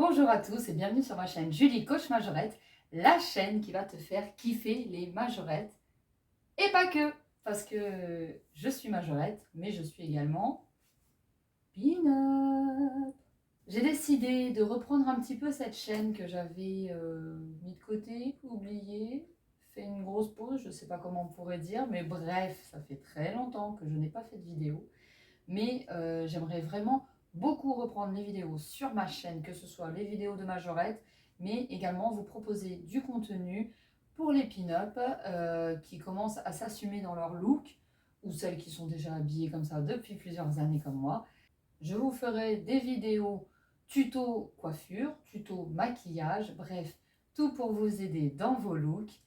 Bonjour à tous et bienvenue sur ma chaîne Julie Coach Majorette, la chaîne qui va te faire kiffer les majorettes. Et pas que, parce que je suis majorette, mais je suis également pin-up. J'ai décidé de reprendre un petit peu cette chaîne que j'avais mis de côté, oubliée, fait une grosse pause, je ne sais pas comment on pourrait dire, mais bref, ça fait très longtemps que je n'ai pas fait de vidéo. Mais j'aimerais vraiment beaucoup reprendre les vidéos sur ma chaîne, que ce soit les vidéos de majorette, mais également vous proposer du contenu pour les pin-up qui commencent à s'assumer dans leur look, ou celles qui sont déjà habillées comme ça depuis plusieurs années comme moi. Je vous ferai des vidéos tuto coiffure, tuto maquillage, bref, tout pour vous aider dans vos looks.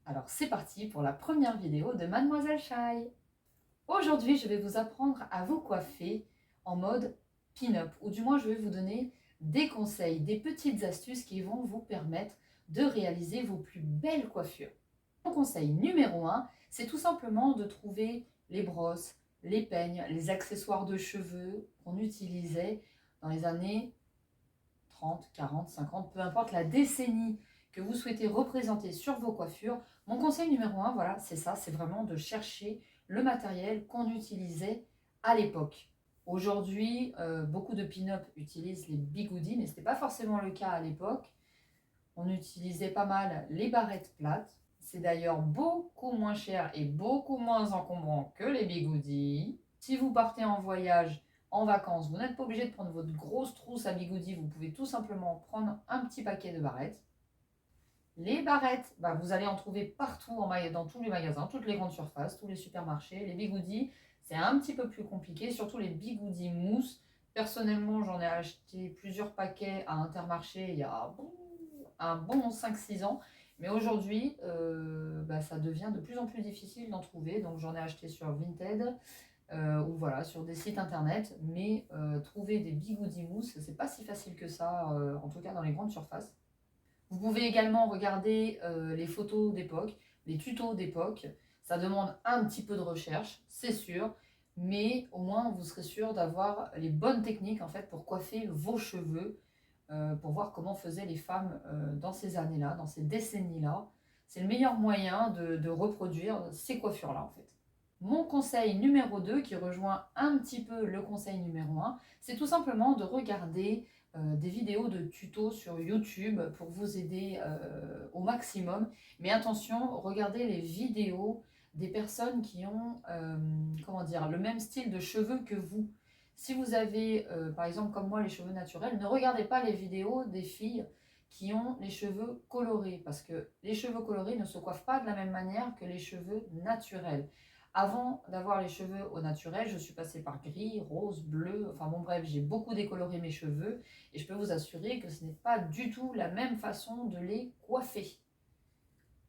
Alors c'est parti pour la première vidéo de Mademoiselle Shy. Aujourd'hui, je vais vous apprendre à vous coiffer en mode pin-up, ou du moins je vais vous donner des conseils, des petites astuces qui vont vous permettre de réaliser vos plus belles coiffures. Mon conseil numéro 1, c'est tout simplement de trouver les brosses, les peignes, les accessoires de cheveux qu'on utilisait dans les années 30, 40, 50, peu importe la décennie que vous souhaitez représenter sur vos coiffures. Mon conseil numéro 1, voilà, c'est ça, c'est vraiment de chercher le matériel qu'on utilisait à l'époque. Aujourd'hui, beaucoup de pin-up utilisent les bigoudis, mais ce n'était pas forcément le cas à l'époque. On utilisait pas mal les barrettes plates. C'est d'ailleurs beaucoup moins cher et beaucoup moins encombrant que les bigoudis. Si vous partez en voyage, en vacances, vous n'êtes pas obligé de prendre votre grosse trousse à bigoudis, vous pouvez tout simplement prendre un petit paquet de barrettes. Les barrettes, vous allez en trouver partout dans tous les magasins, toutes les grandes surfaces, tous les supermarchés. Les bigoudis, c'est un petit peu plus compliqué, surtout les bigoudis mousse. Personnellement, j'en ai acheté plusieurs paquets à Intermarché il y a un bon 5-6 ans. Mais aujourd'hui, ça devient de plus en plus difficile d'en trouver. Donc j'en ai acheté sur Vinted ou voilà, sur des sites internet. Mais trouver des bigoudis mousse, c'est pas si facile que ça, en tout cas dans les grandes surfaces. Vous pouvez également regarder les photos d'époque, les tutos d'époque. Ça demande un petit peu de recherche, c'est sûr, mais au moins vous serez sûr d'avoir les bonnes techniques en fait pour coiffer vos cheveux, pour voir comment faisaient les femmes dans ces années-là, dans ces décennies-là. C'est le meilleur moyen de reproduire ces coiffures-là en fait. Mon conseil numéro 2, qui rejoint un petit peu le conseil numéro 1, c'est tout simplement de regarder des vidéos de tutos sur YouTube pour vous aider au maximum. Mais attention, regardez les vidéos des personnes qui ont comment dire, le même style de cheveux que vous. Si vous avez, par exemple, comme moi, les cheveux naturels, ne regardez pas les vidéos des filles qui ont les cheveux colorés, parce que les cheveux colorés ne se coiffent pas de la même manière que les cheveux naturels. Avant d'avoir les cheveux au naturel, je suis passée par gris, rose, bleu, enfin bon bref, j'ai beaucoup décoloré mes cheveux et je peux vous assurer que ce n'est pas du tout la même façon de les coiffer.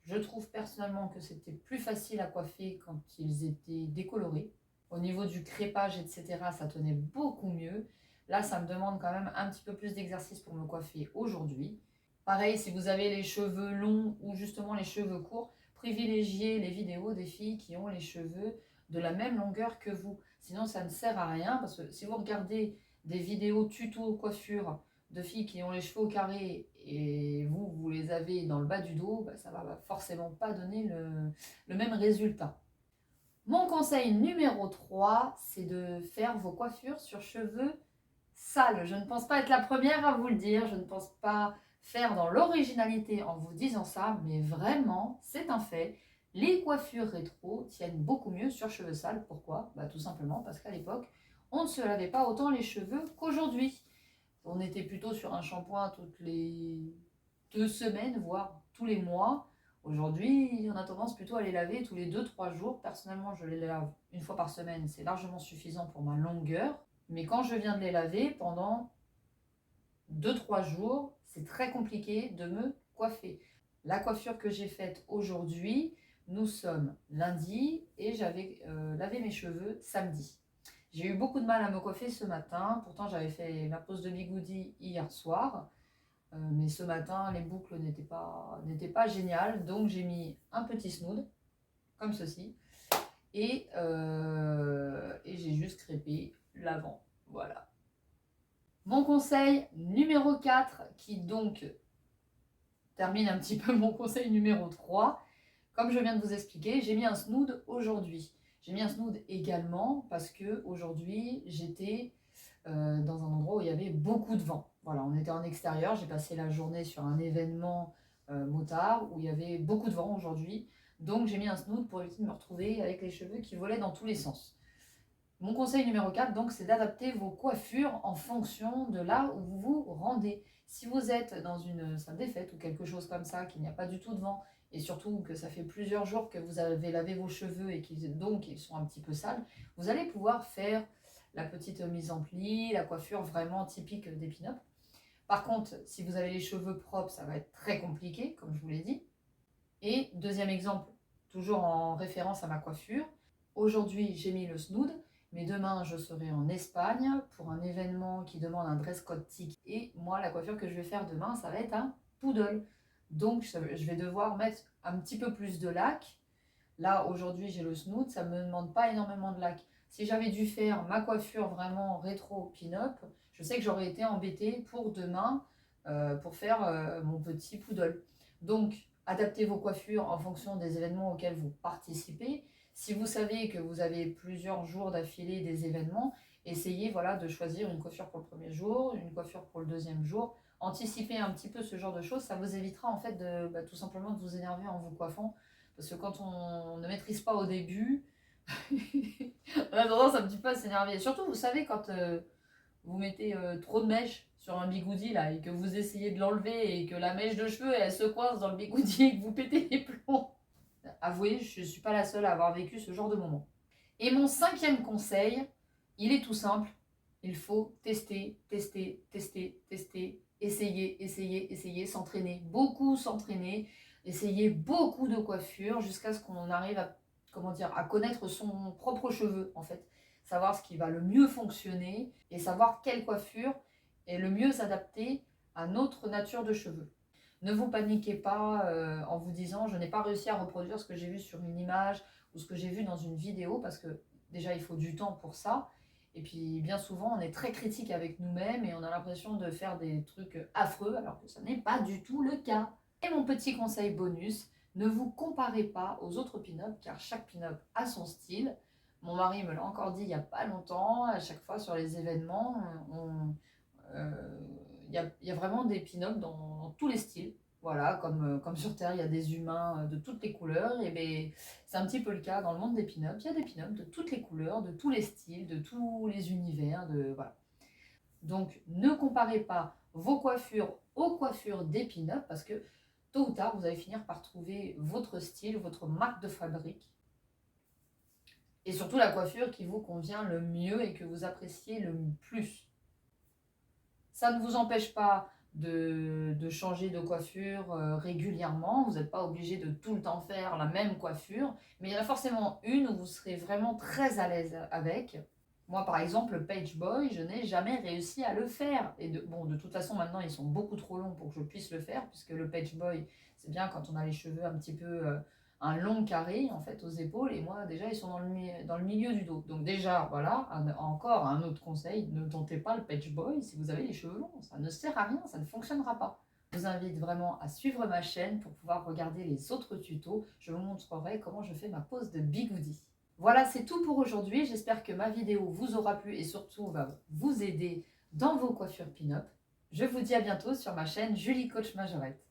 Je trouve personnellement que c'était plus facile à coiffer quand ils étaient décolorés. Au niveau du crépage, etc., ça tenait beaucoup mieux. Là, ça me demande quand même un petit peu plus d'exercice pour me coiffer aujourd'hui. Pareil, si vous avez les cheveux longs ou justement les cheveux courts, privilégiez les vidéos des filles qui ont les cheveux de la même longueur que vous. Sinon, ça ne sert à rien parce que si vous regardez des vidéos tuto coiffure de filles qui ont les cheveux au carré et vous les avez dans le bas du dos, ça ne va forcément pas donner le même résultat. Mon conseil numéro 3, c'est de faire vos coiffures sur cheveux sales. Je ne pense pas être la première à vous le dire, je ne pense pas faire dans l'originalité en vous disant ça, mais vraiment, c'est un fait. Les coiffures rétro tiennent beaucoup mieux sur cheveux sales. Pourquoi? Tout simplement parce qu'à l'époque, on ne se lavait pas autant les cheveux qu'aujourd'hui. On était plutôt sur un shampoing toutes les 2 semaines, voire tous les mois. Aujourd'hui, on a tendance plutôt à les laver tous les 2-3 jours. Personnellement, je les lave une fois par semaine, c'est largement suffisant pour ma longueur. Mais quand je viens de les laver pendant 2-3 jours, c'est très compliqué de me coiffer. La coiffure que j'ai faite aujourd'hui, nous sommes lundi et j'avais lavé mes cheveux samedi. J'ai eu beaucoup de mal à me coiffer ce matin, pourtant j'avais fait ma pose de bigoudi hier soir, mais ce matin les boucles n'étaient pas géniales, donc j'ai mis un petit snood, comme ceci, et j'ai juste crêpé l'avant, voilà. Mon conseil numéro 4, qui donc termine un petit peu mon conseil numéro 3, comme je viens de vous expliquer, j'ai mis un snood aujourd'hui. J'ai mis un snood également parce que aujourd'hui j'étais dans un endroit où il y avait beaucoup de vent. Voilà, on était en extérieur, j'ai passé la journée sur un événement motard où il y avait beaucoup de vent aujourd'hui. Donc j'ai mis un snood pour éviter de me retrouver avec les cheveux qui volaient dans tous les sens. Mon conseil numéro 4, donc, c'est d'adapter vos coiffures en fonction de là où vous vous rendez. Si vous êtes dans une salle des fêtes ou quelque chose comme ça, qu'il n'y a pas du tout de vent, et surtout que ça fait plusieurs jours que vous avez lavé vos cheveux et qu'ils donc ils sont un petit peu sales, vous allez pouvoir faire la petite mise en pli, la coiffure vraiment typique des pin-up. Par contre, si vous avez les cheveux propres, ça va être très compliqué, comme je vous l'ai dit. Et deuxième exemple, toujours en référence à ma coiffure, aujourd'hui j'ai mis le snood, mais demain je serai en Espagne pour un événement qui demande un dress code tic. Et moi, la coiffure que je vais faire demain, ça va être un poodle. Donc je vais devoir mettre un petit peu plus de lac. Là, aujourd'hui, j'ai le snood, ça ne me demande pas énormément de lac. Si j'avais dû faire ma coiffure vraiment rétro pin-up, je sais que j'aurais été embêtée pour demain pour faire mon petit poodle. Donc, adaptez vos coiffures en fonction des événements auxquels vous participez. Si vous savez que vous avez plusieurs jours d'affilée des événements, essayez voilà, de choisir une coiffure pour le premier jour, une coiffure pour le deuxième jour. Anticipez un petit peu ce genre de choses, ça vous évitera en fait de tout simplement de vous énerver en vous coiffant. Parce que quand on ne maîtrise pas au début, on a tendance un petit peu à s'énerver. Surtout, vous savez, quand vous mettez trop de mèche sur un bigoudi là, et que vous essayez de l'enlever et que la mèche de cheveux elle se coince dans le bigoudi et que vous pétez les plombs. Avouez, je ne suis pas la seule à avoir vécu ce genre de moment. Et mon cinquième conseil, il est tout simple. Il faut tester, tester, tester, tester, essayer, essayer, essayer, s'entraîner, beaucoup s'entraîner, essayer beaucoup de coiffures jusqu'à ce qu'on arrive à, comment dire, à connaître son propre cheveu en fait. Savoir ce qui va le mieux fonctionner et savoir quelle coiffure est le mieux adaptée à notre nature de cheveux. Ne vous paniquez pas en vous disant je n'ai pas réussi à reproduire ce que j'ai vu sur une image ou ce que j'ai vu dans une vidéo parce que déjà il faut du temps pour ça. Et puis bien souvent on est très critique avec nous-mêmes et on a l'impression de faire des trucs affreux alors que ce n'est pas du tout le cas. Et mon petit conseil bonus, ne vous comparez pas aux autres pin-up car chaque pin-up a son style. Mon mari me l'a encore dit il n'y a pas longtemps, à chaque fois sur les événements, il y a vraiment des pin-up dans tous les styles. Voilà, comme sur Terre, il y a des humains de toutes les couleurs, et ben, c'est un petit peu le cas dans le monde des pin-up. Il y a des pin-up de toutes les couleurs, de tous les styles, de tous les univers. Voilà. Donc, ne comparez pas vos coiffures aux coiffures des pin-up, parce que tôt ou tard, vous allez finir par trouver votre style, votre marque de fabrique, et surtout la coiffure qui vous convient le mieux et que vous appréciez le plus. Ça ne vous empêche pas de changer de coiffure régulièrement. Vous n'êtes pas obligé de tout le temps faire la même coiffure. Mais il y en a forcément une où vous serez vraiment très à l'aise avec. Moi, par exemple, le Page Boy, je n'ai jamais réussi à le faire. Et de toute façon, maintenant, ils sont beaucoup trop longs pour que je puisse le faire, puisque le Page Boy, c'est bien quand on a les cheveux un petit peu un long carré, en fait, aux épaules. Et moi, déjà, ils sont dans le milieu du dos. Donc déjà, voilà, encore un autre conseil, ne tentez pas le Page Boy si vous avez les cheveux longs. Ça ne sert à rien, ça ne fonctionnera pas. Je vous invite vraiment à suivre ma chaîne pour pouvoir regarder les autres tutos. Je vous montrerai comment je fais ma pose de bigoudi. Voilà, c'est tout pour aujourd'hui. J'espère que ma vidéo vous aura plu et surtout va vous aider dans vos coiffures pin-up. Je vous dis à bientôt sur ma chaîne Julie Coach Majorette.